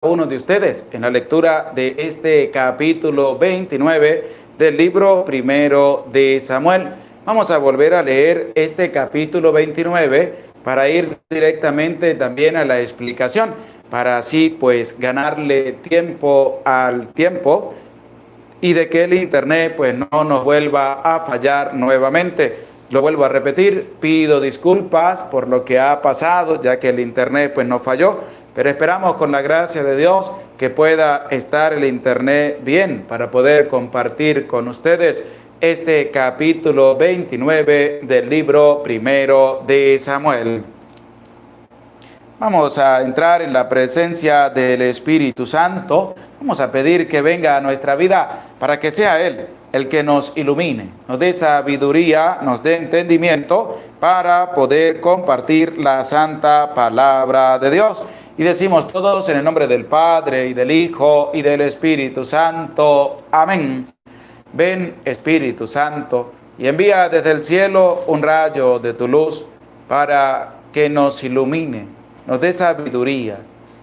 uno de ustedes en la lectura de este capítulo 29 del libro primero de Samuel. Vamos a volver a leer este capítulo 29 para ir directamente también a la explicación, para así pues ganarle tiempo al tiempo y de que el internet pues no nos vuelva a fallar nuevamente. Lo vuelvo a repetir, pido disculpas por lo que ha pasado, ya que el internet pues no falló, pero esperamos con la gracia de Dios que pueda estar el internet bien para poder compartir con ustedes este capítulo 29 del libro primero de Samuel. Vamos a entrar en la presencia del Espíritu Santo. Vamos a pedir que venga a nuestra vida para que sea Él el que nos ilumine, nos dé sabiduría, nos dé entendimiento para poder compartir la santa palabra de Dios. Y decimos todos en el nombre del Padre, y del Hijo, y del Espíritu Santo. Amén. Ven, Espíritu Santo, y envía desde el cielo un rayo de tu luz para que nos ilumine, nos dé sabiduría,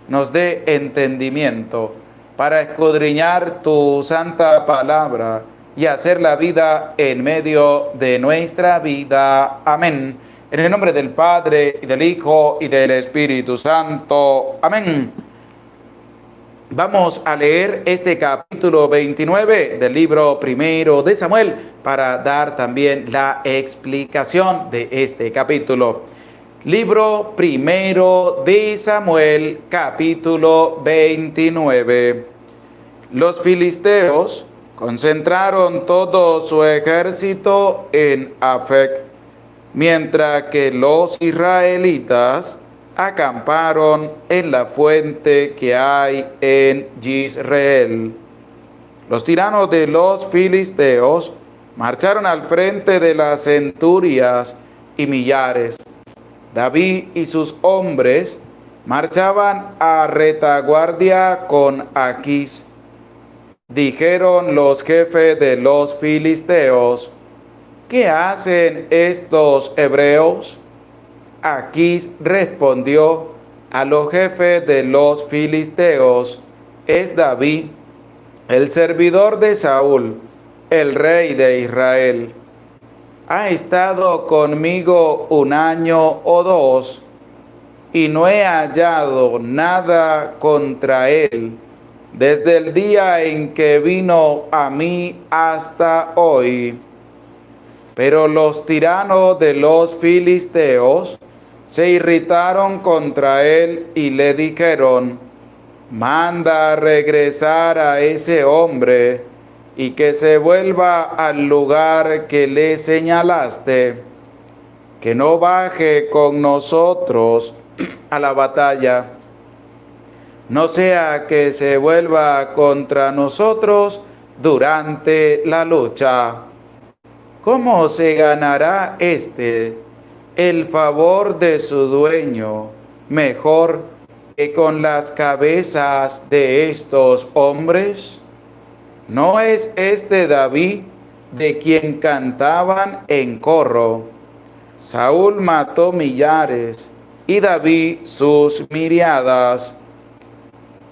nos dé entendimiento para escudriñar tu santa palabra y hacer la vida en medio de nuestra vida. Amén. En el nombre del Padre, y del Hijo, y del Espíritu Santo. Amén. Vamos a leer este capítulo 29 del libro primero de Samuel para dar también la explicación de este capítulo. Libro primero de Samuel, capítulo 29. Los filisteos concentraron todo su ejército en Afec, mientras que los israelitas acamparon en la fuente que hay en Jezreel. Los tiranos de los filisteos marcharon al frente de las centurias y millares. David y sus hombres marchaban a retaguardia con Aquís. Dijeron los jefes de los filisteos: ¿qué hacen estos hebreos? Aquís respondió a los jefes de los filisteos: es David, el servidor de Saúl, el rey de Israel. Ha estado conmigo un año o dos, y no he hallado nada contra él desde el día en que vino a mí hasta hoy. Pero los tiranos de los filisteos se irritaron contra él y le dijeron: manda regresar a ese hombre y que se vuelva al lugar que le señalaste, que no baje con nosotros a la batalla, no sea que se vuelva contra nosotros durante la lucha. ¿Cómo se ganará el favor de su dueño mejor que con las cabezas de estos hombres? ¿No es este David de quien cantaban en corro? Saúl mató millares y David sus miriadas.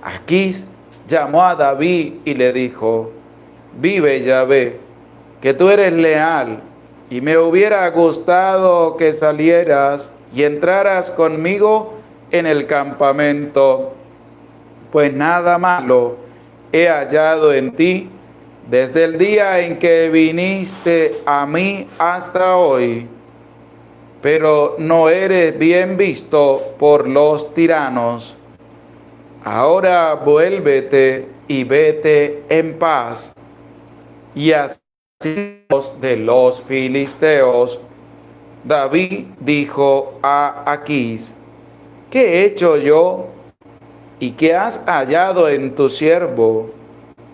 Aquís llamó a David y le dijo: vive Yahvé, que tú eres leal, y me hubiera gustado que salieras y entraras conmigo en el campamento, pues nada malo he hallado en ti desde el día en que viniste a mí hasta hoy. Pero no eres bien visto por los tiranos. Ahora vuélvete y vete en paz. Y así de los filisteos. David dijo a Aquís: ¿qué he hecho yo y qué has hallado en tu siervo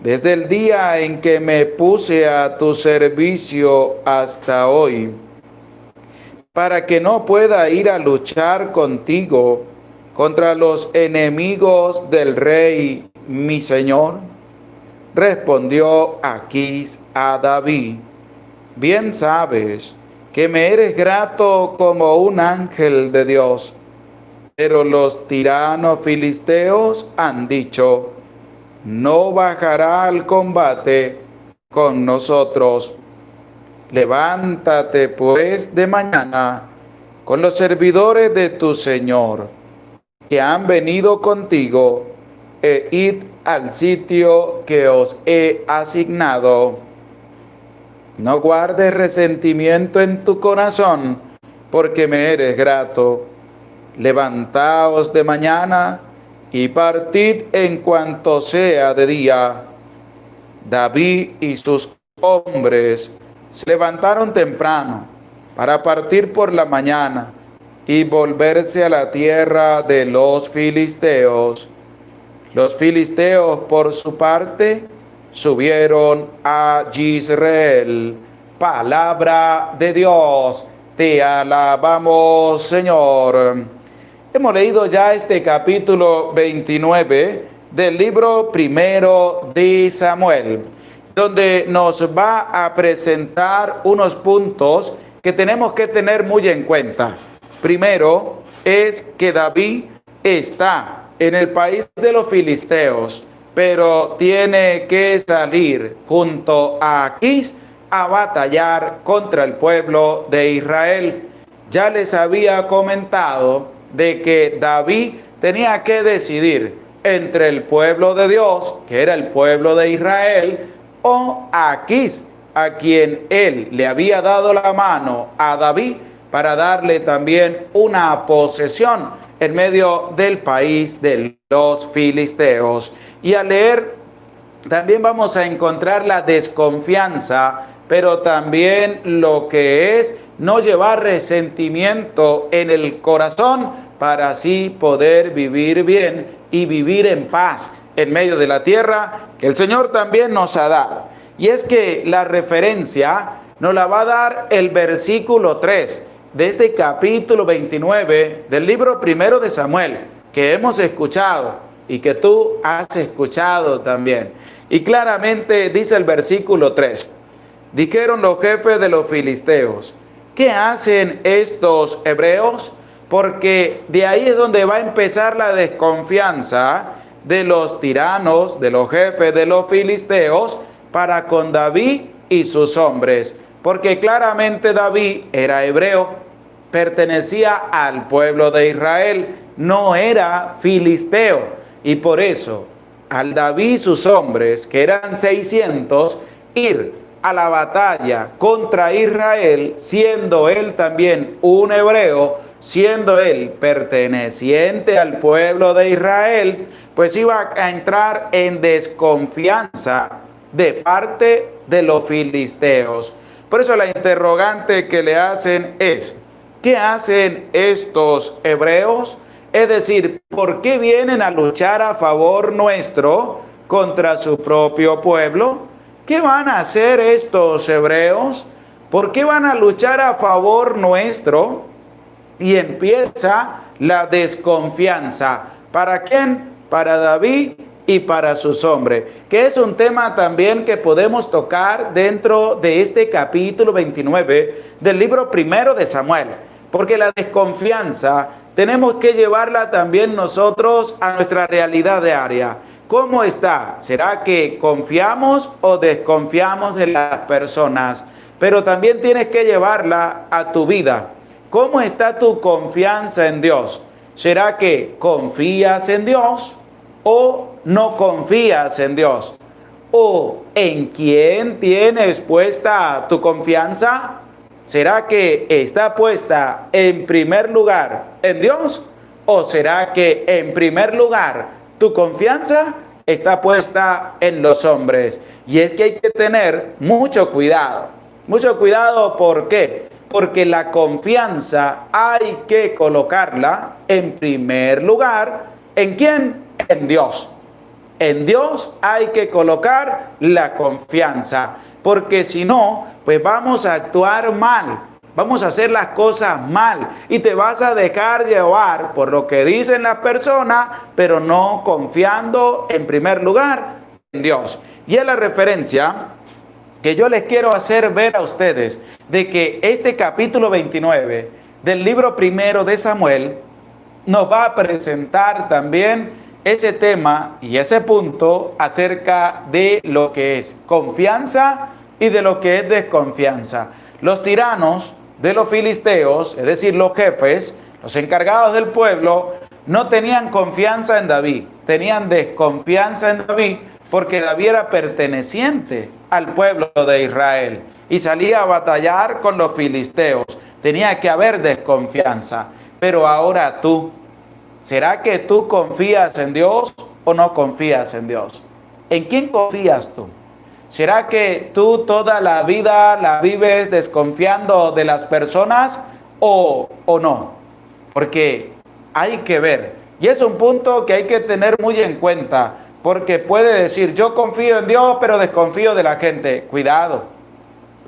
desde el día en que me puse a tu servicio hasta hoy, para que no pueda ir a luchar contigo contra los enemigos del rey mi señor? Respondió Aquís a David: bien sabes que me eres grato como un ángel de Dios, Pero los tiranos filisteos han dicho: no bajará al combate con nosotros. Levántate pues de mañana con los servidores de tu Señor, que han venido contigo, e id al sitio que os he asignado. No guardes resentimiento en tu corazón, porque me eres grato. Levantaos de mañana y partid en cuanto sea de día. David y sus hombres se levantaron temprano para partir por la mañana y volverse a la tierra de los filisteos. Los filisteos, por su parte, subieron a Jezreel. Palabra de Dios, te alabamos, Señor. Hemos leído ya este capítulo 29 del libro primero de Samuel, donde nos va a presentar unos puntos que tenemos que tener muy en cuenta. Primero es que David está en el país de los filisteos, pero tiene que salir junto a Aquís a batallar contra el pueblo de Israel. Ya les había comentado de que David tenía que decidir entre el pueblo de Dios, que era el pueblo de Israel, o Aquís, a quien él le había dado la mano a David para darle también una posesión en medio del país de los filisteos. Y al leer también vamos a encontrar la desconfianza, pero también lo que es no llevar resentimiento en el corazón para así poder vivir bien y vivir en paz en medio de la tierra que el Señor también nos ha dado. Y es que la referencia nos la va a dar el versículo 3 de este capítulo 29 del libro primero de Samuel, que hemos escuchado y que tú has escuchado también. Y claramente dice el versículo 3, dijeron los jefes de los filisteos: ¿qué hacen estos hebreos? Porque de ahí es donde va a empezar la desconfianza de los tiranos, de los jefes de los filisteos, para con David y sus hombres. Porque claramente David era hebreo, pertenecía al pueblo de Israel, no era filisteo. Y por eso, al David y sus hombres, que eran 600, ir a la batalla contra Israel, siendo él también un hebreo, siendo él perteneciente al pueblo de Israel, pues iba a entrar en desconfianza de parte de los filisteos. Por eso la interrogante que le hacen es: ¿qué hacen estos hebreos? Es decir, ¿por qué vienen a luchar a favor nuestro contra su propio pueblo? ¿Qué van a hacer estos hebreos? ¿Por qué van a luchar a favor nuestro? Y empieza la desconfianza. ¿Para quién? Para David y para sus hombres, que es un tema también que podemos tocar dentro de este capítulo 29 del libro primero de Samuel, porque la desconfianza tenemos que llevarla también nosotros a nuestra realidad diaria. ¿Cómo está? ¿Será que confiamos o desconfiamos de las personas? Pero también tienes que llevarla a tu vida. ¿Cómo está tu confianza en Dios? ¿Será que confías en Dios o no confías en Dios? ¿O en quién tienes puesta tu confianza? ¿Será que está puesta en primer lugar en Dios? ¿O será que en primer lugar tu confianza está puesta en los hombres? Y es que hay que tener mucho cuidado. Mucho cuidado, ¿por qué? Porque la confianza hay que colocarla en primer lugar. ¿En quién? En Dios. En Dios hay que colocar la confianza, porque si no, pues vamos a actuar mal, vamos a hacer las cosas mal y te vas a dejar llevar por lo que dicen las personas, pero no confiando en primer lugar en Dios. Y es la referencia que yo les quiero hacer ver a ustedes de que este capítulo 29 del libro primero de Samuel nos va a presentar también ese tema y ese punto acerca de lo que es confianza y de lo que es desconfianza. Los tiranos de los filisteos, es decir, los jefes, los encargados del pueblo, no tenían confianza en David, tenían desconfianza en David porque David era perteneciente al pueblo de Israel y salía a batallar con los filisteos. Tenía que haber desconfianza. Pero ahora tú, ¿será que tú confías en Dios o no confías en Dios? ¿En quién confías tú? ¿Será que tú toda la vida la vives desconfiando de las personas o no? Porque hay que ver. Y es un punto que hay que tener muy en cuenta. Porque puede decir, yo confío en Dios, pero desconfío de la gente. Cuidado.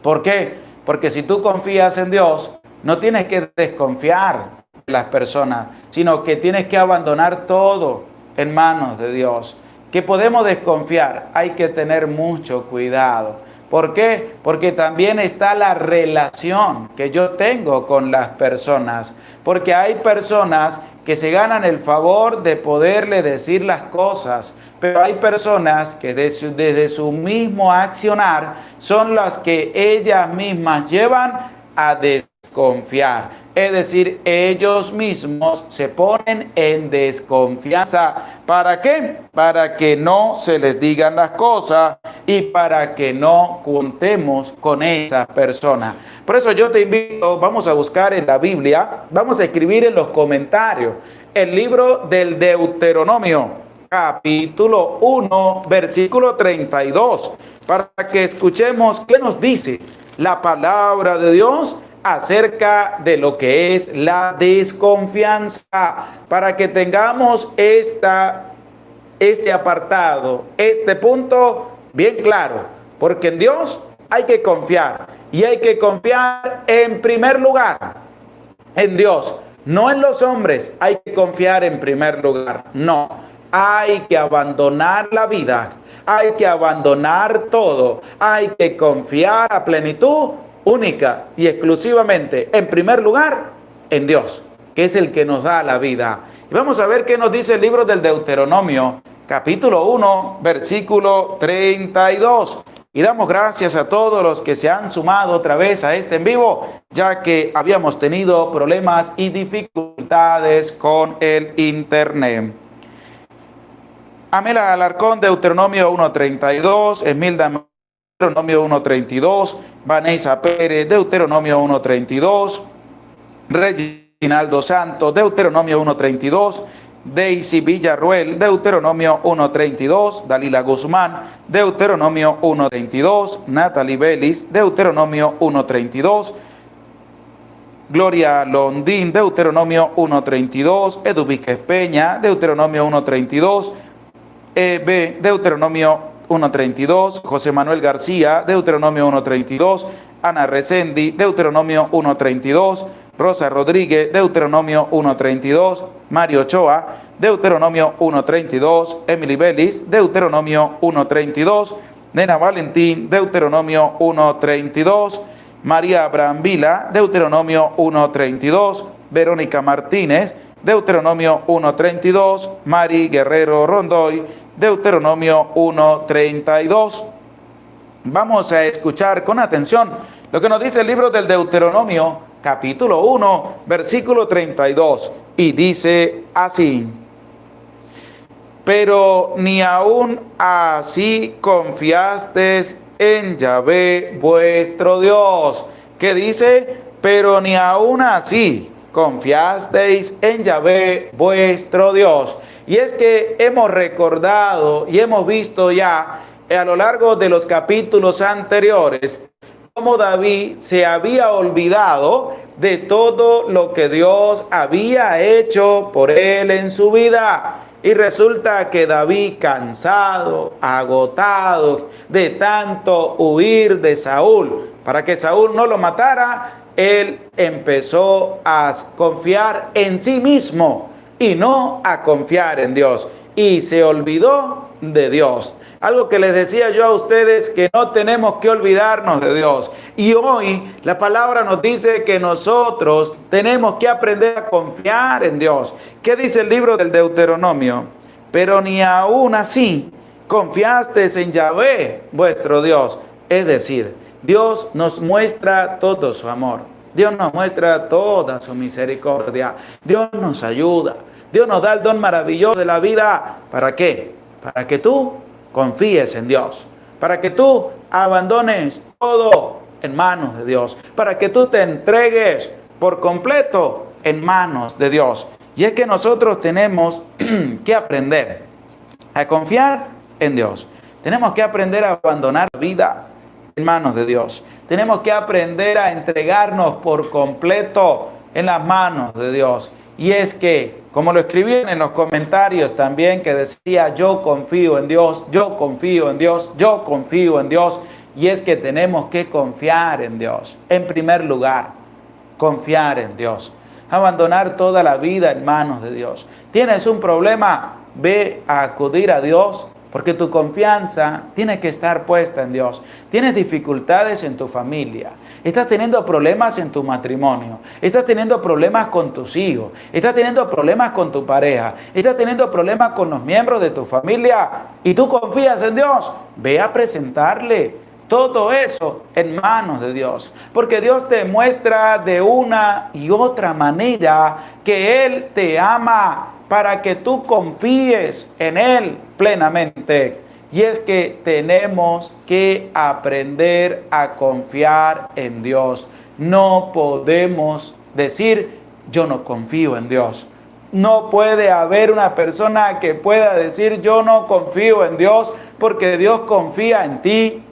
¿Por qué? Porque si tú confías en Dios, no tienes que desconfiar de las personas, sino que tienes que abandonar todo en manos de Dios. Que podemos desconfiar, hay que tener mucho cuidado. ¿Por qué? Porque también está la relación que yo tengo con las personas. Porque hay personas que se ganan el favor de poderle decir las cosas, pero hay personas que desde su mismo accionar son las que ellas mismas llevan a desconfiar. Es decir, ellos mismos se ponen en desconfianza. ¿Para qué? Para que no se les digan las cosas y para que no contemos con esa persona. Por eso yo te invito, vamos a buscar en la Biblia, vamos a escribir en los comentarios el libro del Deuteronomio, capítulo 1, versículo 32, para que escuchemos qué nos dice la palabra de Dios acerca de lo que es la desconfianza, para que tengamos este apartado, este punto bien claro, porque en Dios hay que confiar y hay que confiar en primer lugar en Dios, no en los hombres. Hay que confiar en primer lugar, no, hay que abandonar la vida, hay que abandonar todo, hay que confiar a plenitud única y exclusivamente, en primer lugar, en Dios, que es el que nos da la vida. Y vamos a ver qué nos dice el libro del Deuteronomio, capítulo 1, versículo 32. Y damos gracias a todos los que se han sumado otra vez a este en vivo, ya que habíamos tenido problemas y dificultades con el internet. Amela Alarcón, Deuteronomio 1.32, Esmilda, Deuteronomio 1.32, Vanessa Pérez, Deuteronomio 1.32, Reginaldo Santos, Deuteronomio 1.32, Daisy Villarruel, Deuteronomio 1.32, Dalila Guzmán, Deuteronomio 1.32, Natalie Vélez, Deuteronomio 1.32, Gloria Londín, Deuteronomio 1.32, Edu Víquez Peña, Deuteronomio 1.32, Deuteronomio 1.32, José Manuel García, Deuteronomio 1.32, Ana Resendi, Deuteronomio 1.32, Rosa Rodríguez, Deuteronomio 1.32, Mario Ochoa, Deuteronomio 1.32, Emily Vélez, Deuteronomio 1.32, Nena Valentín, Deuteronomio 1.32, María Abraham Vila, Deuteronomio 1.32, Verónica Martínez, Deuteronomio 1.32, Mari Guerrero Rondoy, Deuteronomio 1.32. Vamos a escuchar con atención lo que nos dice el libro del Deuteronomio, capítulo 1, versículo 32, y dice así: pero ni aún así confiasteis en Yahvé vuestro Dios. ¿Qué dice? Pero ni aún así confiasteis en Yahvé vuestro Dios. Y es que hemos recordado y hemos visto ya a lo largo de los capítulos anteriores cómo David se había olvidado de todo lo que Dios había hecho por él en su vida. Y resulta que David, cansado, agotado de tanto huir de Saúl, para que Saúl no lo matara, él empezó a confiar en sí mismo y no a confiar en Dios. Y se olvidó de Dios. Algo que les decía yo a ustedes, que no tenemos que olvidarnos de Dios. Y hoy la palabra nos dice que nosotros tenemos que aprender a confiar en Dios. ¿Qué dice el libro del Deuteronomio? Pero ni aún así confiasteis en Yahvé, vuestro Dios. Es decir, Dios nos muestra todo su amor. Dios nos muestra toda su misericordia. Dios nos ayuda. Dios nos da el don maravilloso de la vida. ¿Para qué? Para que tú confíes en Dios. Para que tú abandones todo en manos de Dios. Para que tú te entregues por completo en manos de Dios. Y es que nosotros tenemos que aprender a confiar en Dios. Tenemos que aprender a abandonar la vida en manos de Dios. Tenemos que aprender a entregarnos por completo en las manos de Dios. Y es que, como lo escribían en los comentarios también, que decía, yo confío en Dios, yo confío en Dios, yo confío en Dios. Y es que tenemos que confiar en Dios. En primer lugar, confiar en Dios. Abandonar toda la vida en manos de Dios. ¿Tienes un problema? Ve a acudir a Dios, porque tu confianza tiene que estar puesta en Dios. Tienes dificultades en tu familia. Estás teniendo problemas en tu matrimonio. Estás teniendo problemas con tus hijos. Estás teniendo problemas con tu pareja. Estás teniendo problemas con los miembros de tu familia. Y tú confías en Dios. Ve a presentarle todo eso en manos de Dios, porque Dios te muestra de una y otra manera que Él te ama para que tú confíes en Él plenamente. Y es que tenemos que aprender a confiar en Dios. No podemos decir, yo no confío en Dios. No puede haber una persona que pueda decir, yo no confío en Dios, porque Dios confía en ti.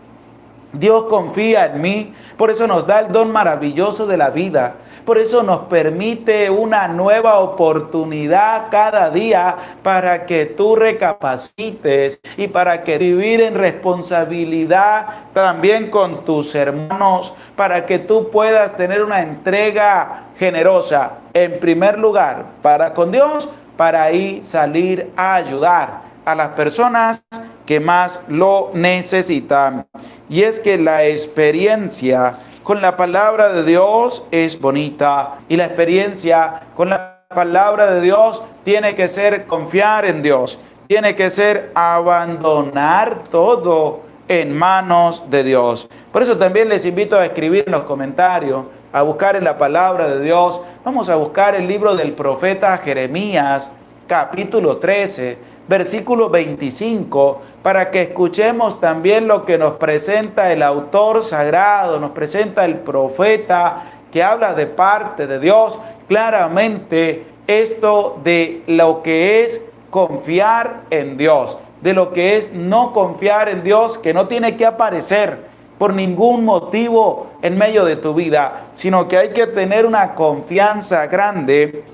Dios confía en mí, por eso nos da el don maravilloso de la vida. Por eso nos permite una nueva oportunidad cada día para que tú recapacites y para que vivir en responsabilidad también con tus hermanos, para que tú puedas tener una entrega generosa, en primer lugar, para con Dios, para ahí salir a ayudar a las personas que más lo necesitan. Y es que la experiencia con la palabra de Dios es bonita, y la experiencia con la palabra de Dios tiene que ser confiar en Dios, tiene que ser abandonar todo en manos de Dios. Por eso también les invito a escribir en los comentarios, a buscar en la palabra de Dios. Vamos a buscar el libro del profeta Jeremías, capítulo 13, versículo 25, para que escuchemos también lo que nos presenta el autor sagrado, nos presenta el profeta que habla de parte de Dios, claramente esto de lo que es confiar en Dios, de lo que es no confiar en Dios, que no tiene que aparecer por ningún motivo en medio de tu vida, sino que hay que tener una confianza grande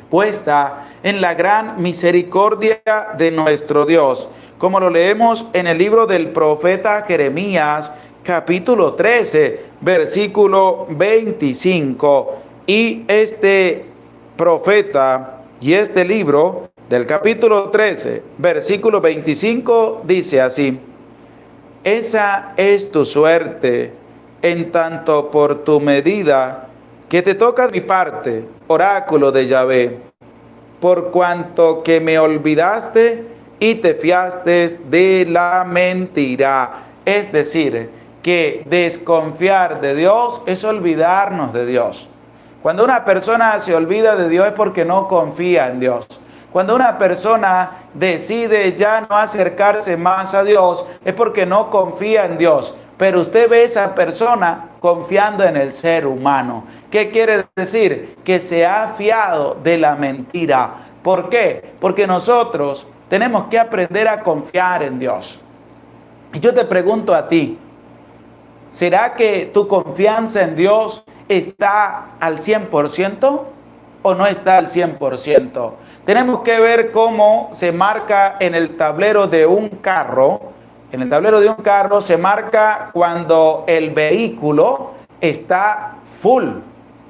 puesta en la gran misericordia de nuestro Dios, como lo leemos en el libro del profeta Jeremías, capítulo 13, versículo 25. Y este profeta y este libro del capítulo 13, versículo 25, dice así: esa es tu suerte, en tanto por tu medida que te toca de mi parte, oráculo de Yahvé, por cuanto que me olvidaste y te fiaste de la mentira. Es decir, que desconfiar de Dios es olvidarnos de Dios. Cuando una persona se olvida de Dios es porque no confía en Dios. Cuando una persona decide ya no acercarse más a Dios es porque no confía en Dios. Pero usted ve a esa persona confiando en el ser humano. ¿Qué quiere decir? Que se ha fiado de la mentira. ¿Por qué? Porque nosotros tenemos que aprender a confiar en Dios. Y yo te pregunto a ti, ¿será que tu confianza en Dios está al 100% o no está al 100%? Tenemos que ver cómo se marca en el tablero de un carro. En el tablero de un carro se marca cuando el vehículo está full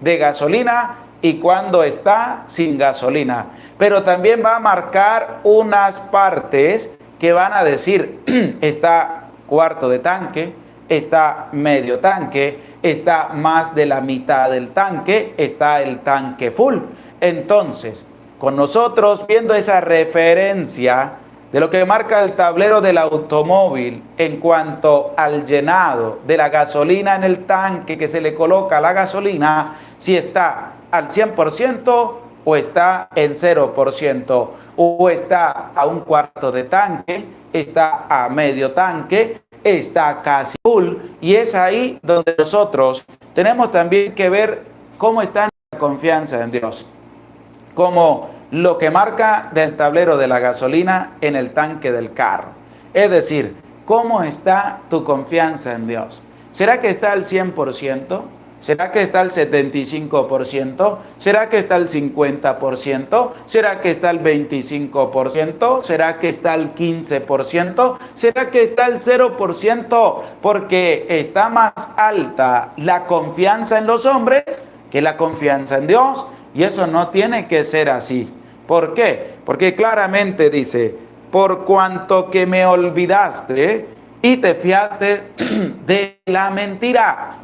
de gasolina y cuando está sin gasolina. Pero también va a marcar unas partes que van a decir, está cuarto de tanque, está medio tanque, está más de la mitad del tanque, está el tanque full. Entonces, con nosotros viendo esa referencia de lo que marca el tablero del automóvil en cuanto al llenado de la gasolina en el tanque que se le coloca a la gasolina, si está al 100% o está en 0%, o está a un cuarto de tanque, está a medio tanque, está casi full, y es ahí donde nosotros tenemos también que ver cómo está la confianza en Dios, como lo que marca del tablero de la gasolina en el tanque del carro. Es decir, ¿cómo está tu confianza en Dios? ¿Será que está al 100%? ¿Será que está al 75%? ¿Será que está al 50%? ¿Será que está al 25%? ¿Será que está al 15%? ¿Será que está al 0%? Porque está más alta la confianza en los hombres que la confianza en Dios. Y eso no tiene que ser así. ¿Por qué? Porque claramente dice, por cuanto que me olvidaste y te fiaste de la mentira.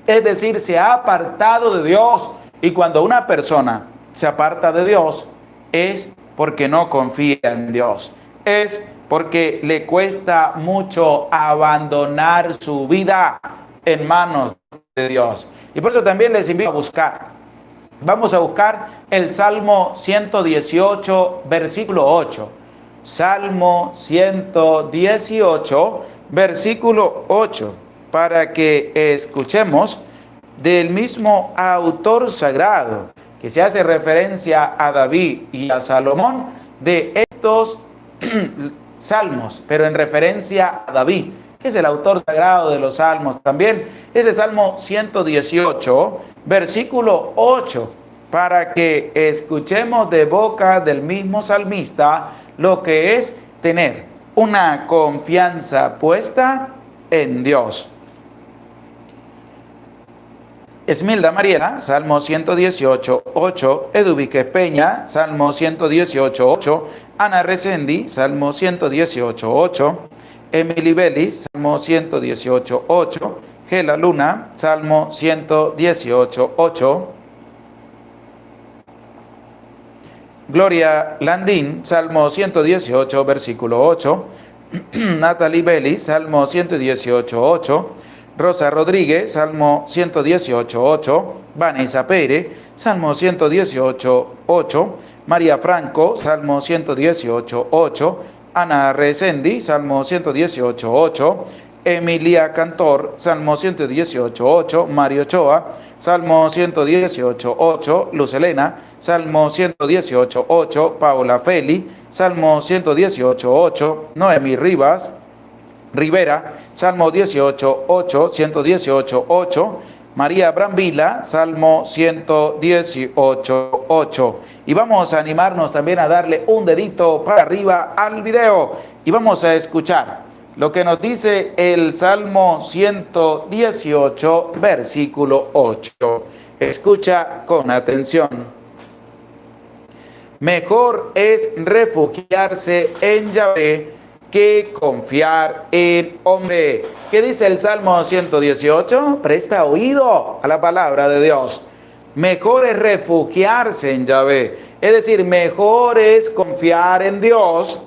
Es decir, se ha apartado de Dios. Y cuando una persona se aparta de Dios, es porque no confía en Dios. Es porque le cuesta mucho abandonar su vida en manos de Dios. Y por eso también les invito a buscar. Vamos a buscar el Salmo 118, versículo 8. Salmo 118, versículo 8. Para que escuchemos del mismo autor sagrado, que se hace referencia a David y a Salomón, de estos salmos, pero en referencia a David, que es el autor sagrado de los salmos también. Es el Salmo 118, versículo 8, para que escuchemos de boca del mismo salmista lo que es tener una confianza puesta en Dios. Esmilda Mariela, Salmo 118, 8. Eduvique Peña, Salmo 118, 8. Ana Resendi, Salmo 118, 8. Emily Bellis, Salmo 118, 8. Gela Luna, Salmo 118, 8. Gloria Landín, Salmo 118, versículo 8. Natalie Bellis, Salmo 118, 8. Rosa Rodríguez, Salmo 118, 8. Vanessa Pérez, Salmo 118, 8. María Franco, Salmo 118, 8. Ana Resendi, Salmo 118, 8. Emilia Cantor, Salmo 118, 8. Mario Ochoa, Salmo 118, 8. Luz Elena, Salmo 118, 8. Paula Feli, Salmo 118, 8. Noemí Rivera, Salmo 18, 8, 118, 8. María Brambila, Salmo 118, 8. Y vamos a animarnos también a darle un dedito para arriba al video. Y vamos a escuchar lo que nos dice el Salmo 118, versículo 8. Escucha con atención. Mejor es refugiarse en Yahvé que confiar en hombre. ¿Qué dice el Salmo 118? Presta oído a la palabra de Dios. Mejor es refugiarse en Yahvé. Es decir, mejor es confiar en Dios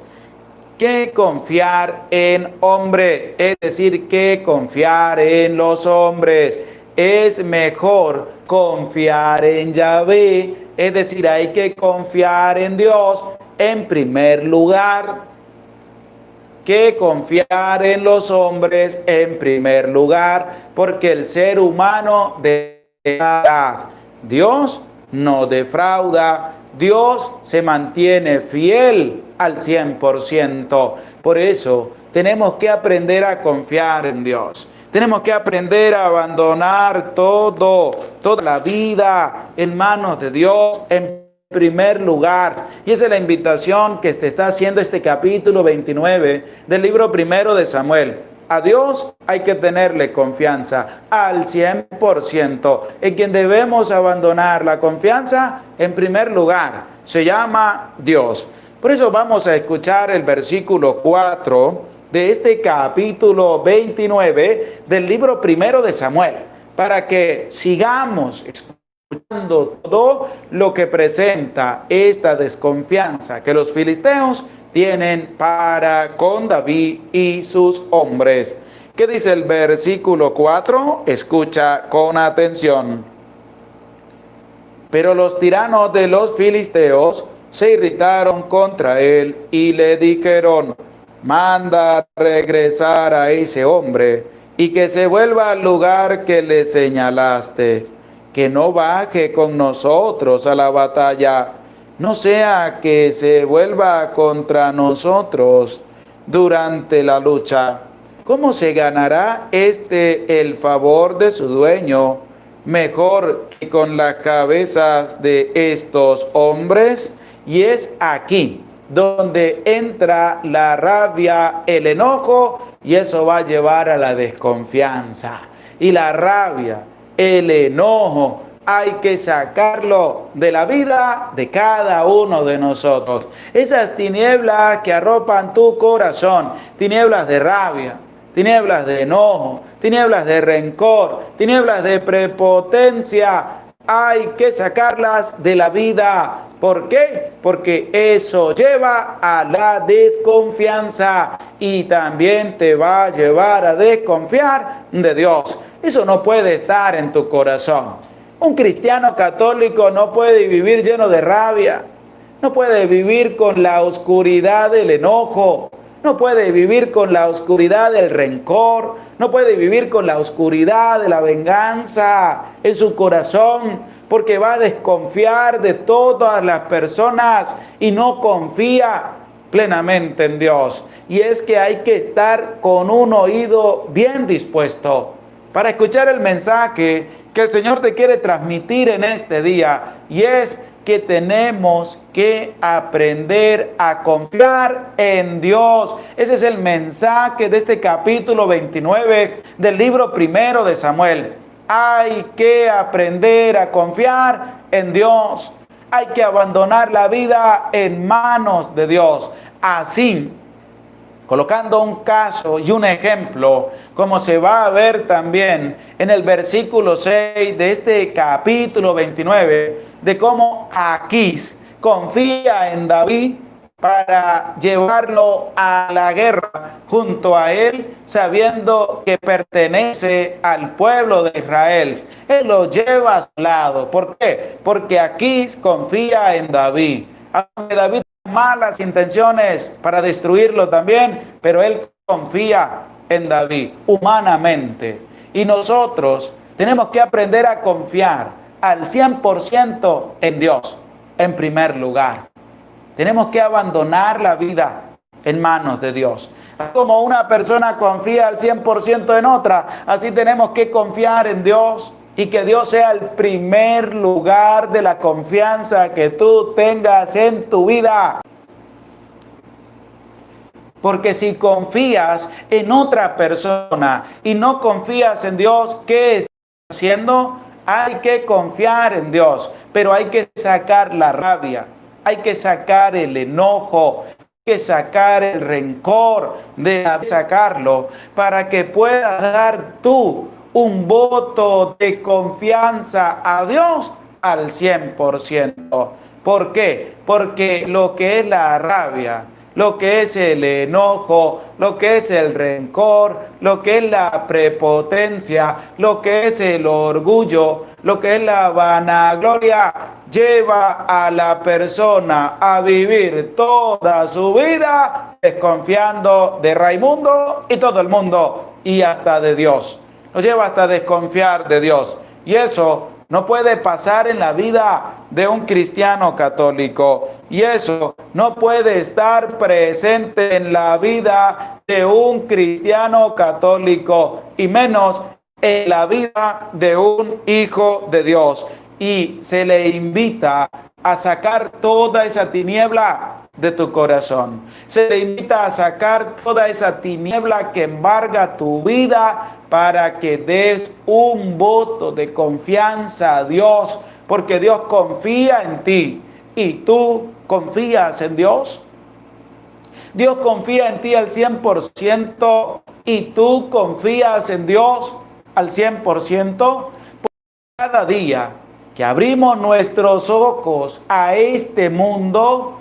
que confiar en hombre. Es decir, que confiar en los hombres. Es mejor confiar en Yahvé. Es decir, hay que confiar en Dios en primer lugar, que confiar en los hombres en primer lugar, porque el ser humano defrauda. Dios no defrauda. Dios se mantiene fiel al 100%. Por eso tenemos que aprender a confiar en Dios. Tenemos que aprender a abandonar toda la vida en manos de Dios en primer lugar. Y esa es la invitación que te está haciendo este capítulo 29 del libro primero de Samuel. A Dios hay que tenerle confianza al 100%. En quien debemos abandonar la confianza, en primer lugar, se llama Dios. Por eso vamos a escuchar el versículo 4 de este capítulo 29 del libro primero de Samuel, para que sigamos escuchando todo lo que presenta esta desconfianza que los filisteos tienen para con David y sus hombres. ¿Qué dice el versículo 4? Escucha con atención. Pero los tiranos de los filisteos se irritaron contra él y le dijeron: manda regresar a ese hombre y que se vuelva al lugar que le señalaste, que no baje con nosotros a la batalla, no sea que se vuelva contra nosotros durante la lucha. ¿Cómo se ganará el favor de su dueño mejor que con las cabezas de estos hombres? Y es aquí donde entra la rabia, el enojo, y eso va a llevar a la desconfianza. Y la rabia, el enojo, hay que sacarlo de la vida de cada uno de nosotros. Esas tinieblas que arropan tu corazón, tinieblas de rabia, tinieblas de enojo, tinieblas de rencor, tinieblas de prepotencia, hay que sacarlas de la vida. ¿Por qué? Porque eso lleva a la desconfianza y también te va a llevar a desconfiar de Dios. Eso no puede estar en tu corazón. Un cristiano católico no puede vivir lleno de rabia, no puede vivir con la oscuridad del enojo, no puede vivir con la oscuridad del rencor, no puede vivir con la oscuridad de la venganza en su corazón, porque va a desconfiar de todas las personas y no confía plenamente en Dios. Y es que hay que estar con un oído bien dispuesto para escuchar el mensaje que el Señor te quiere transmitir en este día, y es que tenemos que aprender a confiar en Dios. Ese es el mensaje de este capítulo 29 del libro primero de Samuel. Hay que aprender a confiar en Dios. Hay que abandonar la vida en manos de Dios. Así, colocando un caso y un ejemplo, como se va a ver también en el versículo 6 de este capítulo 29, de cómo Aquís confía en David para llevarlo a la guerra junto a él, sabiendo que pertenece al pueblo de Israel. Él lo lleva a su lado. ¿Por qué? Porque Aquís confía en David. Aunque David malas intenciones para destruirlo también, pero él confía en David humanamente. Y nosotros tenemos que aprender a confiar al 100% en Dios, en primer lugar. Tenemos que abandonar la vida en manos de Dios. Como una persona confía al 100% en otra, así tenemos que confiar en Dios. Y que Dios sea el primer lugar de la confianza que tú tengas en tu vida. Porque si confías en otra persona y no confías en Dios, ¿qué estás haciendo? Hay que confiar en Dios, pero hay que sacar la rabia, hay que sacar el enojo, hay que sacar el rencor, sacarlo para que puedas dar tú un voto de confianza a Dios al 100%. ¿Por qué? Porque lo que es la rabia, lo que es el enojo, lo que es el rencor, lo que es la prepotencia, lo que es el orgullo, lo que es la vanagloria, lleva a la persona a vivir toda su vida desconfiando de Raimundo y todo el mundo y hasta de Dios. Nos lleva hasta desconfiar de Dios. Y eso no puede pasar en la vida de un cristiano católico. Y eso no puede estar presente en la vida de un cristiano católico. Y menos en la vida de un hijo de Dios. Y se le invita a sacar toda esa tiniebla de tu corazón. Se le invita a sacar toda esa tiniebla que embarga tu vida para que des un voto de confianza a Dios, porque Dios confía en ti y tú confías en Dios. Dios confía en ti al 100% y tú confías en Dios al 100%. Cada día que abrimos nuestros ojos a este mundo,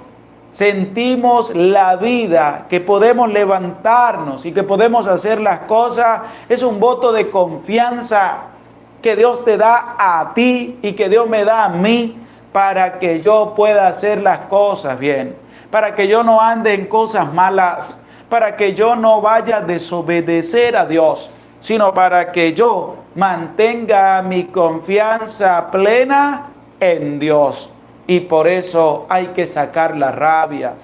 sentimos la vida, que podemos levantarnos y que podemos hacer las cosas. Es un voto de confianza que Dios te da a ti y que Dios me da a mí para que yo pueda hacer las cosas bien, para que yo no ande en cosas malas, para que yo no vaya a desobedecer a Dios, sino para que yo mantenga mi confianza plena en Dios. Y por eso hay que sacar la rabia,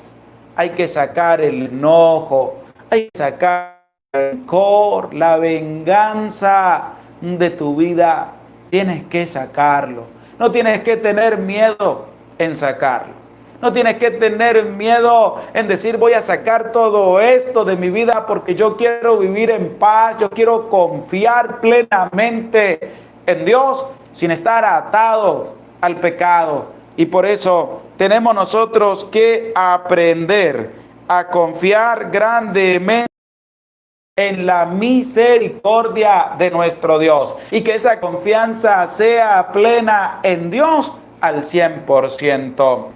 hay que sacar el enojo, hay que sacar el rencor, la venganza de tu vida. Tienes que sacarlo. No tienes que tener miedo en sacarlo. No tienes que tener miedo en decir voy a sacar todo esto de mi vida porque yo quiero vivir en paz, yo quiero confiar plenamente en Dios sin estar atado al pecado. Y por eso tenemos nosotros que aprender a confiar grandemente en la misericordia de nuestro Dios y que esa confianza sea plena en Dios al 100%.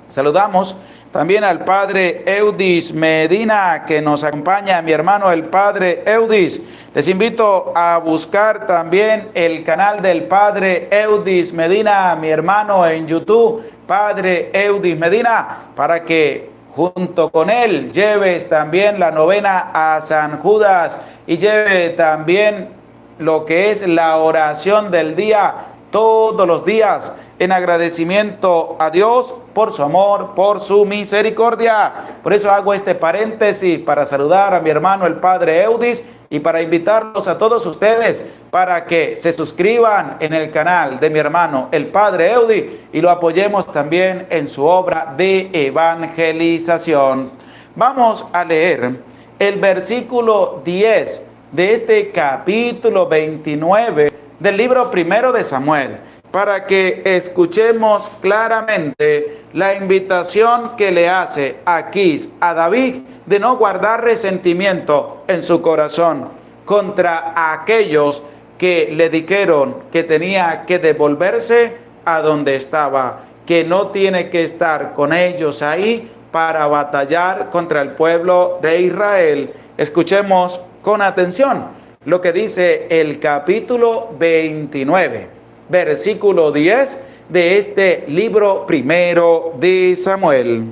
Saludamos también al Padre Eudis Medina, que nos acompaña, mi hermano el Padre Eudis. Les invito a buscar también el canal del Padre Eudis Medina, mi hermano, en YouTube, Padre Eudis Medina, para que junto con él lleves también la novena a San Judas y lleve también lo que es la oración del día todos los días en agradecimiento a Dios por su amor, por su misericordia. Por eso hago este paréntesis para saludar a mi hermano el Padre Eudis y para invitarlos a todos ustedes para que se suscriban en el canal de mi hermano el Padre Eudis y lo apoyemos también en su obra de evangelización. Vamos a leer el versículo 10 de este capítulo 29 del libro primero de Samuel, para que escuchemos claramente la invitación que le hace Aquís a David de no guardar resentimiento en su corazón contra aquellos que le dijeron que tenía que devolverse a donde estaba, que no tiene que estar con ellos ahí para batallar contra el pueblo de Israel. Escuchemos con atención lo que dice el capítulo 29. Versículo 10 de este libro primero de Samuel.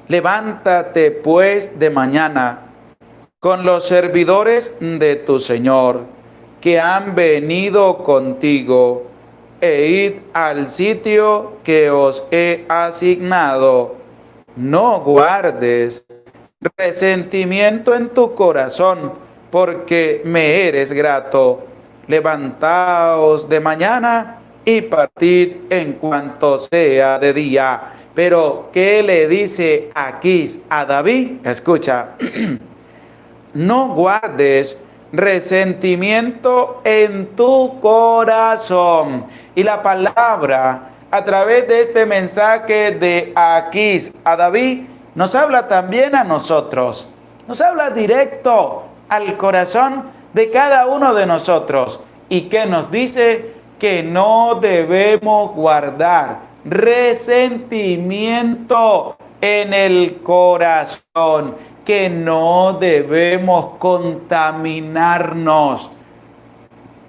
Levántate pues de mañana con los servidores de tu Señor que han venido contigo e id al sitio que os he asignado. No guardes resentimiento en tu corazón, porque me eres grato. Levantaos de mañana y partid en cuanto sea de día. Pero, ¿qué le dice Aquís a David? Escucha, no guardes resentimiento en tu corazón. Y la palabra, a través de este mensaje de Aquís a David, nos habla también a nosotros. Nos habla directo al corazón de cada uno de nosotros y que nos dice que no debemos guardar resentimiento en el corazón, que no debemos contaminarnos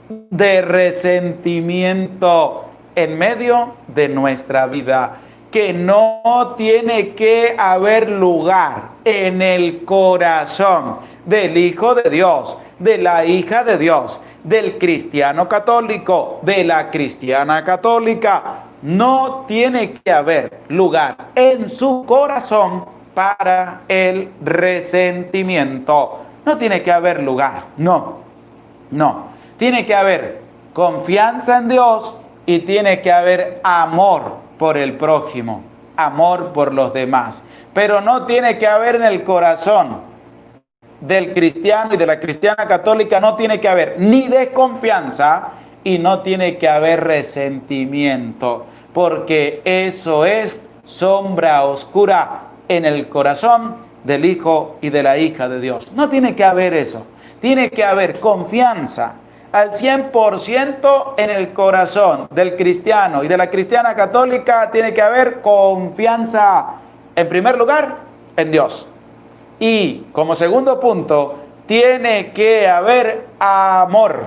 de resentimiento en medio de nuestra vida, que no tiene que haber lugar en el corazón del Hijo de Dios, de la hija de Dios, del cristiano católico, de la cristiana católica. No tiene que haber lugar en su corazón para el resentimiento. No tiene que haber lugar, no. Tiene que haber confianza en Dios y tiene que haber amor por el prójimo, amor por los demás. Pero no tiene que haber en el corazón del cristiano y de la cristiana católica, no tiene que haber ni desconfianza y no tiene que haber resentimiento, porque eso es sombra oscura en el corazón del hijo y de la hija de Dios. No tiene que haber eso. Tiene que haber confianza al 100% en el corazón del cristiano y de la cristiana católica. Tiene que haber confianza, en primer lugar, en Dios. Y como segundo punto, tiene que haber amor,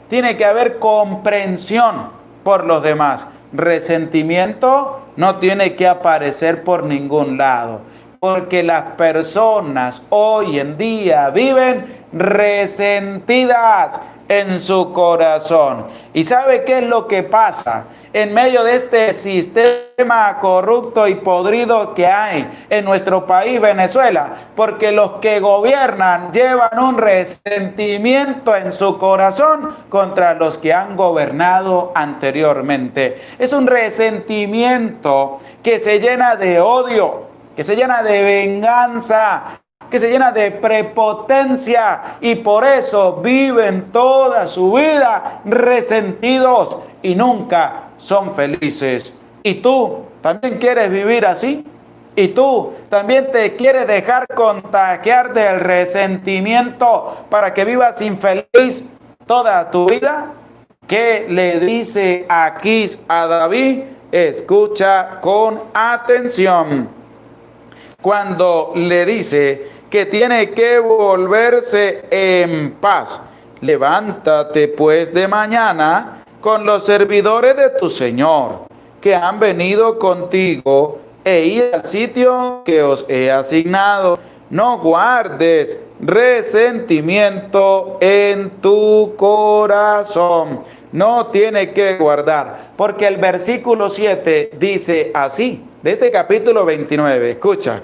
tiene que haber comprensión por los demás. Resentimiento no tiene que aparecer por ningún lado, porque las personas hoy en día viven resentidas en su corazón. ¿Y sabe qué es lo que pasa en medio de este sistema corrupto y podrido que hay en nuestro país, Venezuela? Porque los que gobiernan llevan un resentimiento en su corazón contra los que han gobernado anteriormente. Es un resentimiento que se llena de odio, que se llena de venganza, que se llena de prepotencia, y por eso viven toda su vida resentidos y nunca son felices. ¿Y tú también quieres vivir así? ¿Y tú también te quieres dejar contagiar del resentimiento para que vivas infeliz toda tu vida? ¿Qué le dice Aquís a David? Escucha con atención. Cuando le dice que tiene que volverse en paz. Levántate pues de mañana con los servidores de tu Señor, que han venido contigo, e id al sitio que os he asignado. No guardes resentimiento en tu corazón. No tiene que guardar, porque el versículo 7 dice así, de este capítulo 29, escucha.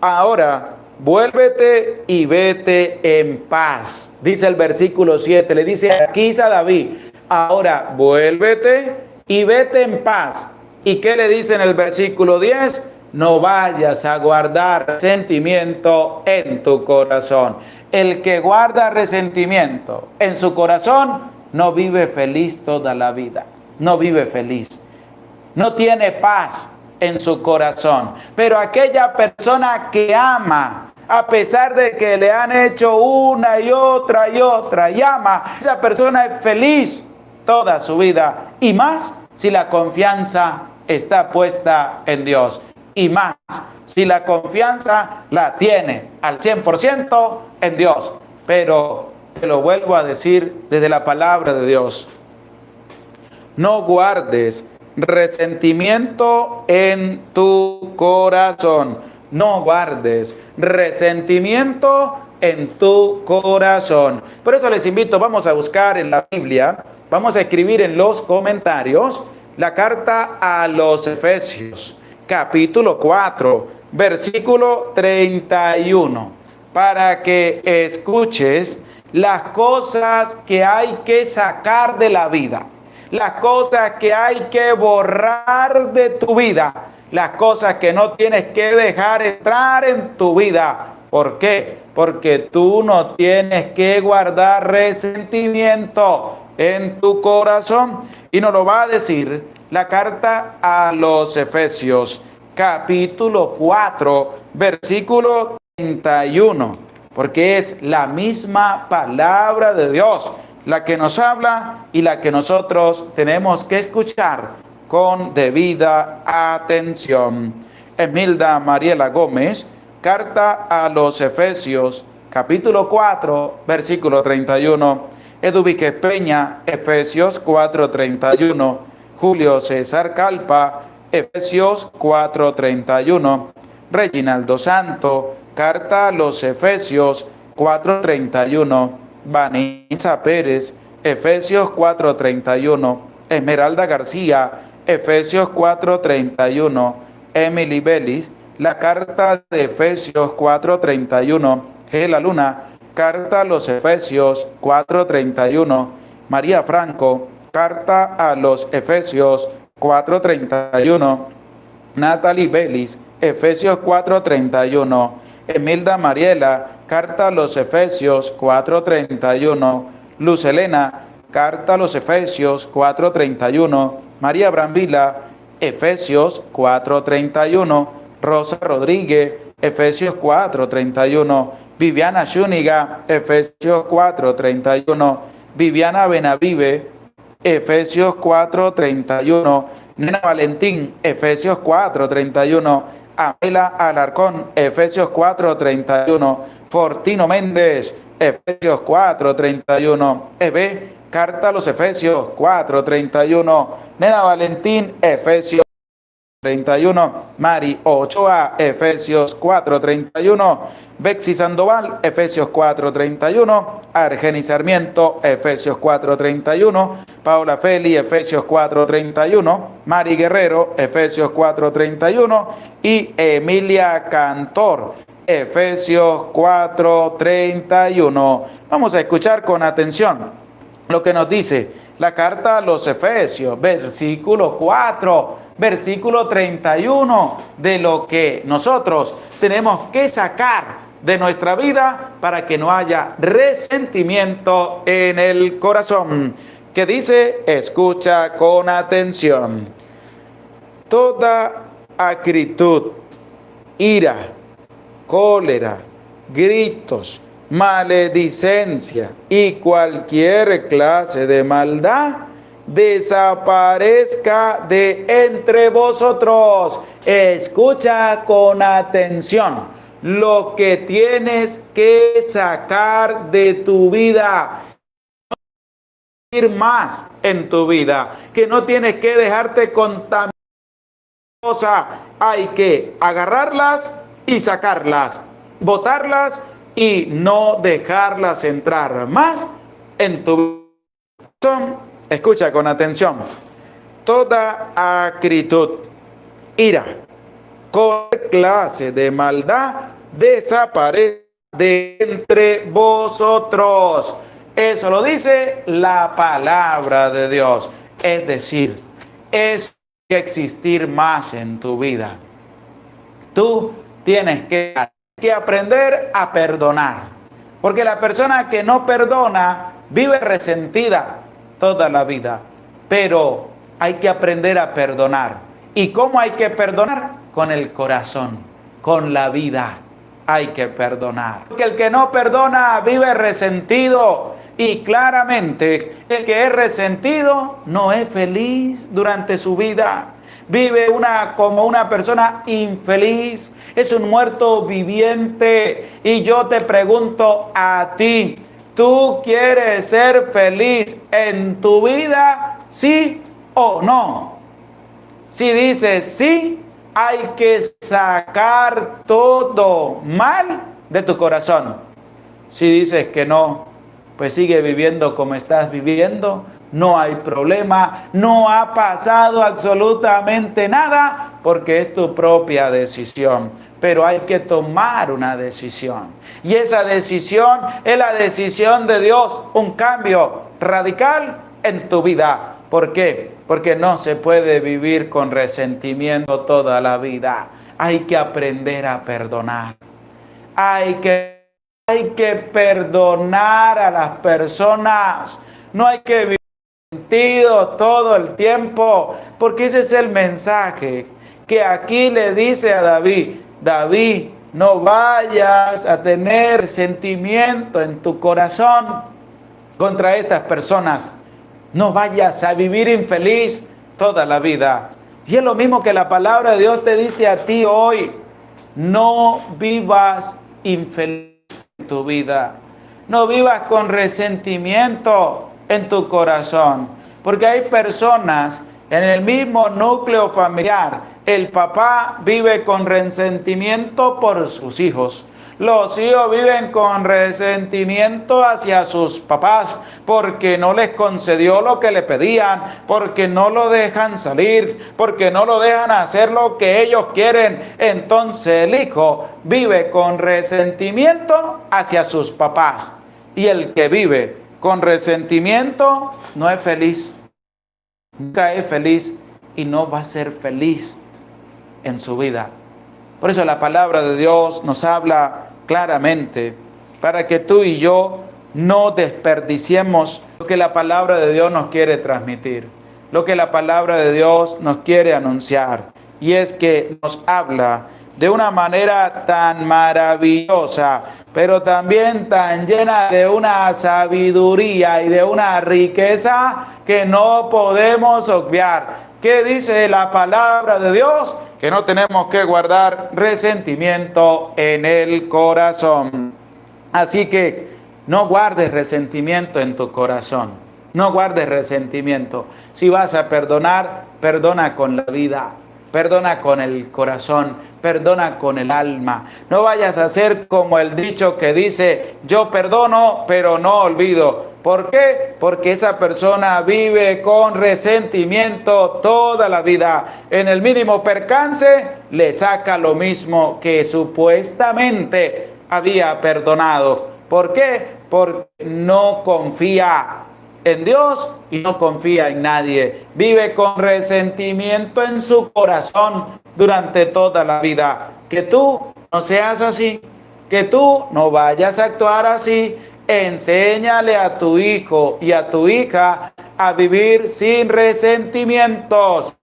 Ahora, vuélvete y vete en paz. Dice el versículo 7, le dice Aquís a David, ahora vuélvete y vete en paz. ¿Y qué le dice en el versículo 10? No vayas a guardar resentimiento en tu corazón. El que guarda resentimiento en su corazón no vive feliz toda la vida. No vive feliz. No tiene paz en su corazón. Pero aquella persona que ama, a pesar de que le han hecho una y otra y ama, esa persona es feliz toda su vida, y más si la confianza está puesta en Dios, y más si la confianza la tiene al 100% en Dios. Pero te lo vuelvo a decir desde la palabra de Dios: no guardes resentimiento en tu corazón. No guardes resentimiento en tu corazón. Por eso les invito, vamos a buscar en la Biblia, vamos a escribir en los comentarios la carta a los Efesios, capítulo 4, versículo 31, para que escuches las cosas que hay que sacar de la vida, las cosas que hay que borrar de tu vida, las cosas que no tienes que dejar entrar en tu vida. ¿Por qué? Porque tú no tienes que guardar resentimiento en tu corazón. Y nos lo va a decir la carta a los Efesios, capítulo 4, versículo 31, porque es la misma palabra de Dios la que nos habla y la que nosotros tenemos que escuchar con debida atención. Emilda Mariela Gómez, carta a los Efesios, capítulo 4, versículo 31. Edu Víquez Peña, Efesios 4:31. Julio César Calpa, Efesios 4:31. Reginaldo Santo, carta a los Efesios 4:31. Vanessa Pérez, Efesios 4:31. Esmeralda García, Efesios 4:31. Emily Bellis, la carta de Efesios 4:31. Gela Luna, carta a los Efesios 4:31. María Franco, carta a los Efesios 4:31. Natalie Bellis, Efesios 4:31. Emilda Mariela, carta a los Efesios 4:31. Luz Elena, carta a los Efesios 4:31. María Brambila, Efesios 4:31. Rosa Rodríguez, Efesios 4:31. Viviana Zúñiga, Efesios 4:31. Viviana Benavive, Efesios 4:31. Nena Valentín, Efesios 4:31. Amela Alarcón, Efesios 4:31. Fortino Méndez, Efesios 4:31. Eve, carta a los Efesios 4:31. Nena Valentín, Efesios 31. Mari Ochoa, Efesios 4:31. Bexy Sandoval, Efesios 4:31. Argenis Sarmiento, Efesios 4:31. Paola Feli, Efesios 4:31. Mari Guerrero, Efesios 4:31. Y Emilia Cantor, Efesios 4:31. Vamos a escuchar con atención lo que nos dice la carta a los Efesios, versículo 4, versículo 31, de lo que nosotros tenemos que sacar de nuestra vida para que no haya resentimiento en el corazón. Que dice, escucha con atención: toda acritud, ira, cólera, gritos, maledicencia y cualquier clase de maldad desaparezca de entre vosotros. Escucha con atención lo que tienes que sacar de tu vida, ir más en tu vida, que no tienes que dejarte contaminar. Hay que agarrarlas y sacarlas, botarlas y no dejarlas entrar más en tu vida. Escucha con atención: toda acritud, ira, cualquier clase de maldad desaparece de entre vosotros. Eso lo dice la palabra de Dios. Es decir, es que existir más en tu vida. Tú tienes que aprender a perdonar, porque la persona que no perdona vive resentida toda la vida. Pero hay que aprender a perdonar. ¿Y cómo hay que perdonar? Con el corazón, con la vida hay que perdonar. Porque el que no perdona vive resentido, y claramente el que es resentido no es feliz durante su vida. Vive como una persona infeliz, es un muerto viviente. Y yo te pregunto a ti, ¿tú quieres ser feliz en tu vida? ¿Sí o no? Si dices sí, hay que sacar todo mal de tu corazón. Si dices que no, pues sigue viviendo como estás viviendo. No hay problema, no ha pasado absolutamente nada, porque es tu propia decisión. Pero hay que tomar una decisión. Y esa decisión es la decisión de Dios, un cambio radical en tu vida. ¿Por qué? Porque no se puede vivir con resentimiento toda la vida. Hay que aprender a perdonar. Hay que perdonar a las personas. No hay que vivir resentido todo el tiempo, porque ese es el mensaje que aquí le dice a David: David, no vayas a tener sentimiento en tu corazón contra estas personas. No vayas a vivir infeliz toda la vida. Y es lo mismo que la palabra de Dios te dice a ti hoy: no vivas infeliz en tu vida. No vivas con resentimiento en tu corazón. Porque hay personas en el mismo núcleo familiar. El papá vive con resentimiento por sus hijos. Los hijos viven con resentimiento hacia sus papás porque no les concedió lo que le pedían, porque no lo dejan salir, porque no lo dejan hacer lo que ellos quieren. Entonces el hijo vive con resentimiento hacia sus papás. Y el que vive con resentimiento no es feliz. Nunca es feliz y no va a ser feliz en su vida. Por eso la palabra de Dios nos habla claramente para que tú y yo no desperdiciemos lo que la palabra de Dios nos quiere transmitir, lo que la palabra de Dios nos quiere anunciar. Y es que nos habla de una manera tan maravillosa, pero también tan llena de una sabiduría y de una riqueza que no podemos obviar. ¿Qué dice la palabra de Dios? Que no tenemos que guardar resentimiento en el corazón. Así que no guardes resentimiento en tu corazón. No guardes resentimiento. Si vas a perdonar, perdona con la vida. Perdona con el corazón, perdona con el alma. No vayas a ser como el dicho que dice, yo perdono, pero no olvido. ¿Por qué? Porque esa persona vive con resentimiento toda la vida. En el mínimo percance le saca lo mismo que supuestamente había perdonado. ¿Por qué? Porque no confía en Dios y no confía en nadie. Vive con resentimiento en su corazón durante toda la vida. Que tú no seas así, que tú no vayas a actuar así. Enséñale a tu hijo y a tu hija a vivir sin resentimientos,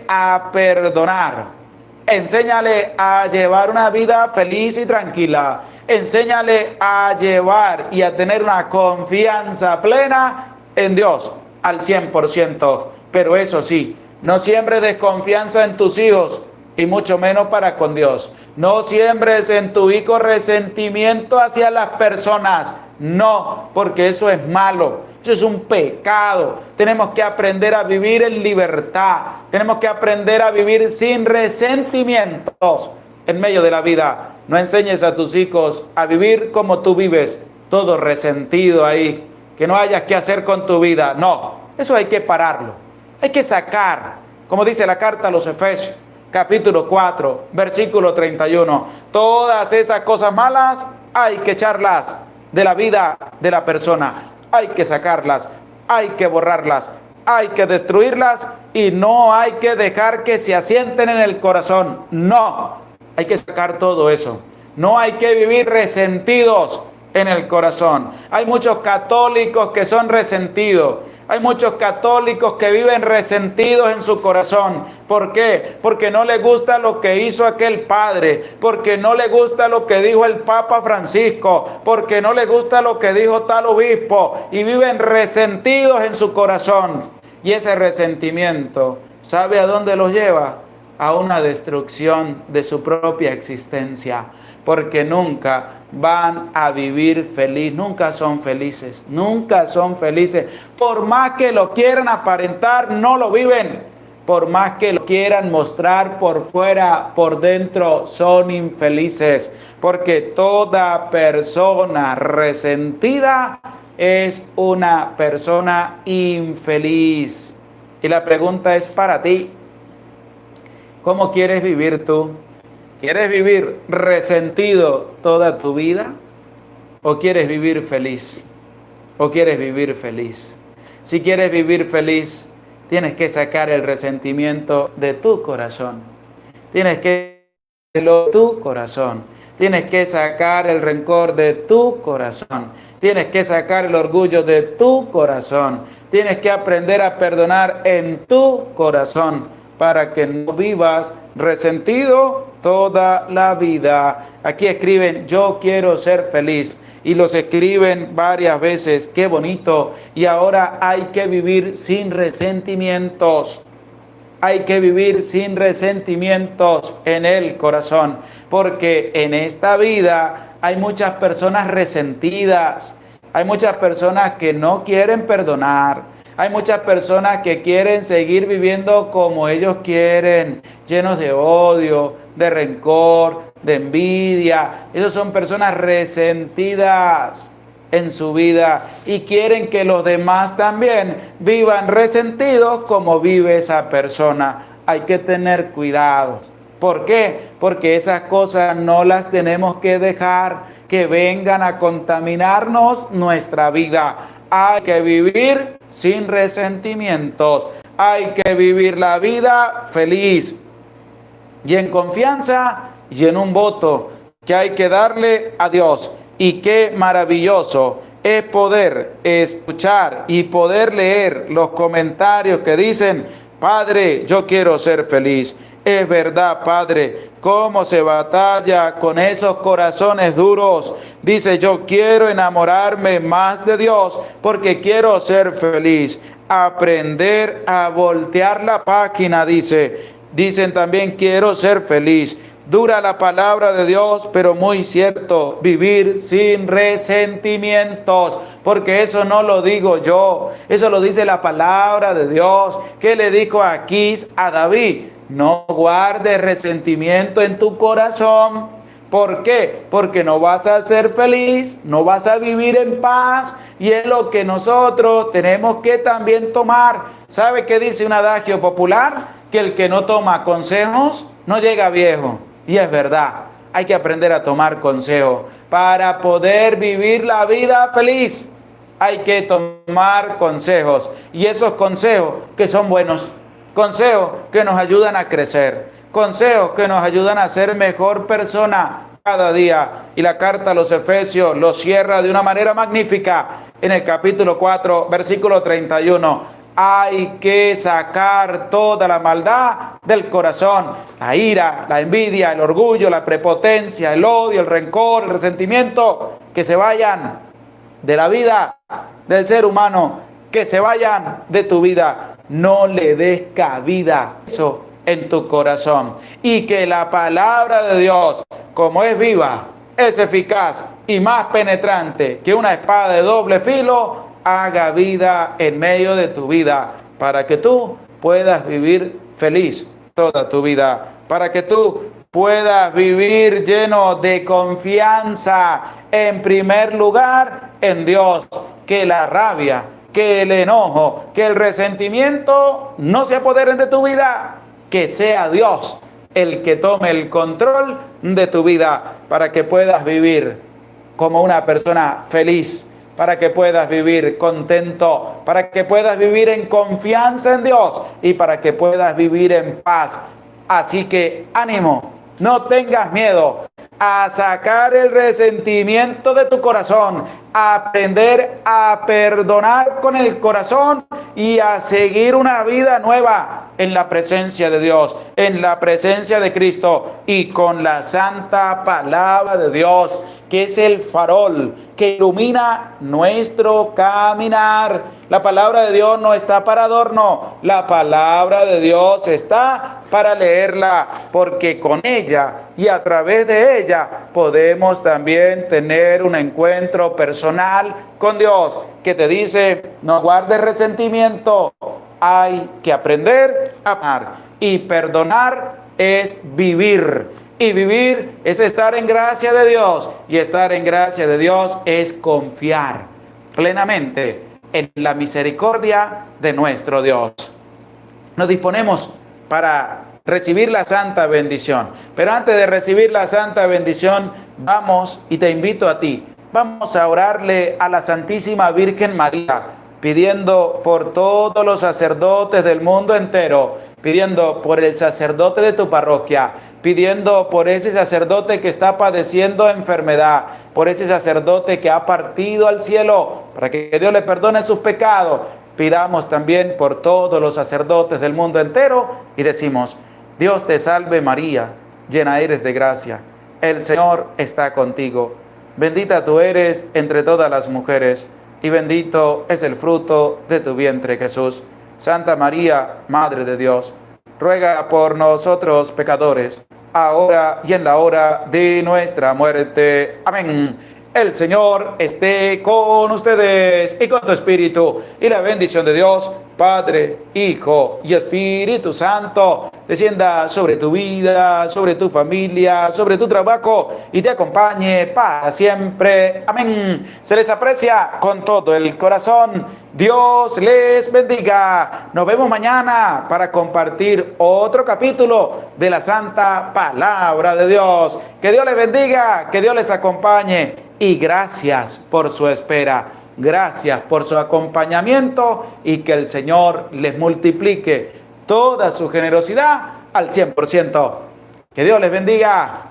a perdonar. Enséñale a llevar una vida feliz y tranquila. Enséñale a llevar y a tener una confianza plena en Dios al 100%. Pero eso sí, no siembres desconfianza en tus hijos y mucho menos para con Dios. No siembres en tu hijo resentimiento hacia las personas. No, porque eso es malo. Eso es un pecado. Tenemos que aprender a vivir en libertad. Tenemos que aprender a vivir sin resentimientos en medio de la vida. No enseñes a tus hijos a vivir como tú vives, todo resentido ahí, que no hayas qué hacer con tu vida. No, eso hay que pararlo. Hay que sacar, como dice la carta a los Efesios, capítulo 4, versículo 31. Todas esas cosas malas hay que echarlas de la vida de la persona. Hay que sacarlas, hay que borrarlas, hay que destruirlas y no hay que dejar que se asienten en el corazón. No, hay que sacar todo eso. No hay que vivir resentidos en el corazón. Hay muchos católicos que son resentidos. Hay muchos católicos que viven resentidos en su corazón. ¿Por qué? Porque no le gusta lo que hizo aquel padre, porque no le gusta lo que dijo el Papa Francisco, porque no le gusta lo que dijo tal obispo, y viven resentidos en su corazón. Y ese resentimiento, ¿sabe a dónde los lleva? A una destrucción de su propia existencia, porque nunca van a vivir feliz, nunca son felices, nunca son felices. Por más que lo quieran aparentar, no lo viven. Por más que lo quieran mostrar por fuera, por dentro son infelices, porque toda persona resentida es una persona infeliz. Y la pregunta es para ti, ¿cómo quieres vivir tú? ¿Quieres vivir resentido toda tu vida? ¿O quieres vivir feliz? ¿O quieres vivir feliz? Si quieres vivir feliz, tienes que sacar el resentimiento de tu corazón. Tienes que sacarlo de tu corazón. Tienes que sacar el rencor de tu corazón. Tienes que sacar el orgullo de tu corazón. Tienes que aprender a perdonar en tu corazón para que no vivas resentido toda la vida. Aquí escriben, yo quiero ser feliz. Y los escriben varias veces, qué bonito. Y ahora hay que vivir sin resentimientos. Hay que vivir sin resentimientos en el corazón. Porque en esta vida hay muchas personas resentidas. Hay muchas personas que no quieren perdonar. Hay muchas personas que quieren seguir viviendo como ellos quieren, llenos de odio, de rencor, de envidia. Esas son personas resentidas en su vida y quieren que los demás también vivan resentidos como vive esa persona. Hay que tener cuidado. ¿Por qué? Porque esas cosas no las tenemos que dejar que vengan a contaminarnos nuestra vida. Hay que vivir sin resentimientos. Hay que vivir la vida feliz y en confianza y en un voto que hay que darle a Dios. Y qué maravilloso es poder escuchar y poder leer los comentarios que dicen, Padre, yo quiero ser feliz. Es verdad, Padre, cómo se batalla con esos corazones duros. Dice, yo quiero enamorarme más de Dios porque quiero ser feliz. Aprender a voltear la página, dicen también, quiero ser feliz. Dura la palabra de Dios, pero muy cierto, vivir sin resentimientos, porque eso no lo digo yo, eso lo dice la palabra de Dios. ¿Qué le dijo Aquís a David? No guardes resentimiento en tu corazón. ¿Por qué? Porque no vas a ser feliz, no vas a vivir en paz, y es lo que nosotros tenemos que también tomar. ¿Sabe qué dice un adagio popular? Que el que no toma consejos no llega viejo. Y es verdad, hay que aprender a tomar consejos para poder vivir la vida feliz. Hay que tomar consejos, y esos consejos que son buenos, consejos que nos ayudan a crecer, consejos que nos ayudan a ser mejor persona cada día. Y la carta a los Efesios lo cierra de una manera magnífica en el capítulo 4, versículo 31. Hay que sacar toda la maldad del corazón, la ira, la envidia, el orgullo, la prepotencia, el odio, el rencor, el resentimiento, que se vayan de la vida del ser humano, que se vayan de tu vida. No le des cabida eso en tu corazón, y que la palabra de Dios, como es viva, es eficaz y más penetrante que una espada de doble filo, haga vida en medio de tu vida, para que tú puedas vivir feliz toda tu vida, para que tú puedas vivir lleno de confianza, en primer lugar en Dios. Que la rabia, que el enojo, que el resentimiento no se apoderen de tu vida, que sea Dios el que tome el control de tu vida, para que puedas vivir como una persona feliz, para que puedas vivir contento, para que puedas vivir en confianza en Dios y para que puedas vivir en paz. Así que ánimo, no tengas miedo a sacar el resentimiento de tu corazón, a aprender a perdonar con el corazón y a seguir una vida nueva en la presencia de Dios, en la presencia de Cristo y con la santa palabra de Dios, que es el farol que ilumina nuestro caminar. La palabra de Dios no está para adorno, la palabra de Dios está para leerla, porque con ella y a través de ella podemos también tener un encuentro personal con Dios, que te dice, no guardes resentimiento, hay que aprender a amar, y perdonar es vivir. Y vivir es estar en gracia de Dios, y estar en gracia de Dios es confiar plenamente en la misericordia de nuestro Dios. Nos disponemos para recibir la santa bendición, pero antes de recibir la santa bendición, vamos, y te invito a ti, vamos a orarle a la Santísima Virgen María, pidiendo por todos los sacerdotes del mundo entero, pidiendo por el sacerdote de tu parroquia, pidiendo por ese sacerdote que está padeciendo enfermedad, por ese sacerdote que ha partido al cielo, para que Dios le perdone sus pecados. Pidamos también por todos los sacerdotes del mundo entero y decimos, Dios te salve María, llena eres de gracia, el Señor está contigo, bendita tú eres entre todas las mujeres, y bendito es el fruto de tu vientre, Jesús. Santa María, Madre de Dios, ruega por nosotros pecadores, ahora y en la hora de nuestra muerte. Amén. El Señor esté con ustedes y con tu espíritu, y la bendición de Dios, Padre, Hijo y Espíritu Santo, descienda sobre tu vida, sobre tu familia, sobre tu trabajo, y te acompañe para siempre. Amén. Se les aprecia con todo el corazón. Dios les bendiga. Nos vemos mañana para compartir otro capítulo de la Santa Palabra de Dios. Que Dios les bendiga, que Dios les acompañe, y gracias por su espera. Gracias por su acompañamiento, y que el Señor les multiplique toda su generosidad al 100%. Que Dios les bendiga.